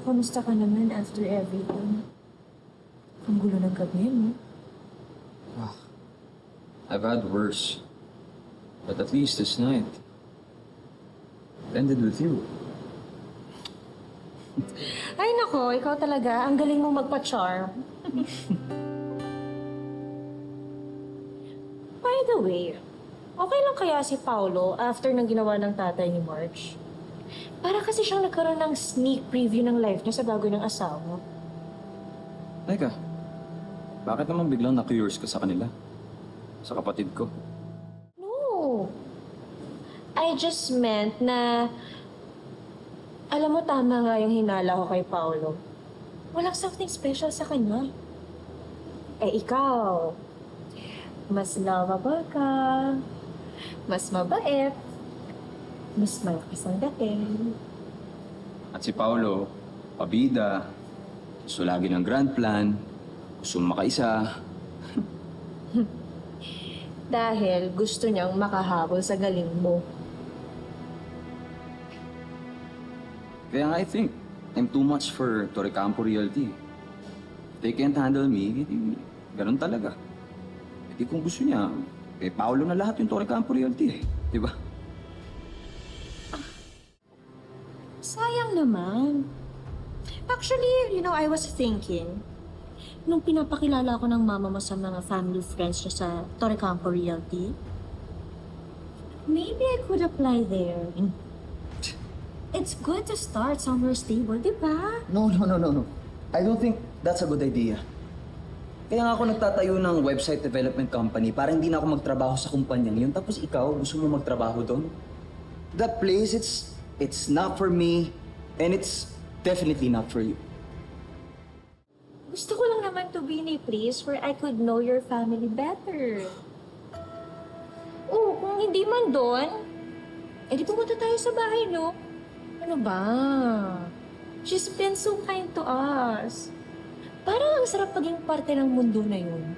kamusta ka naman after everything? Ang gulo ng gabi mo. I've had worse. But at least this night, it ended with you. Ay nako, ikaw talaga. Ang galing mong magpa-charm. By the way, okay lang kaya si Paolo after nang ginawa ng tatay ni Marge? Para kasi siyang nagkaroon ng sneak preview ng life niya sa bago ng asawa. Teka, bakit naman biglang na-curious ka sa kanila? Sa kapatid ko? No. I just meant na... Alam mo, tama nga yung hinala ko kay Paolo. Walang something special sa kanya. Eh, ikaw. Mas lovable ka. Mas mabait. Mas malakas ang dating. At si Paolo, pabida, gusto lagi ng grand plan, gusto makaisa. Dahil gusto niyang makahabol sa galing mo. Kaya nga I think, I'm too much for Torrecampo Realty. If they can't handle me, ganun talaga. Hindi kung gusto niya, kay Paolo na lahat yung Torrecampo Realty di ba? Sayang naman. Actually, I was thinking, nung pinapakilala ko ng mama mo sa mga family friends niya sa Torrecampo Realty, maybe I could apply there. It's good to start somewhere stable, di ba? No. I don't think that's a good idea. Kaya nga ako nagtatayo ng website development company para hindi na ako magtrabaho sa kumpanyang yun. Tapos ikaw, gusto mo magtrabaho doon? That place, it's not for me and it's definitely not for you. Gusto ko lang naman to be in a place where I could know your family better. Oh, kung hindi man doon, edi pumunta tayo sa bahay, no? Ano ba? She's been so kind to us. Parang ang sarap maging parte ng mundo na yun.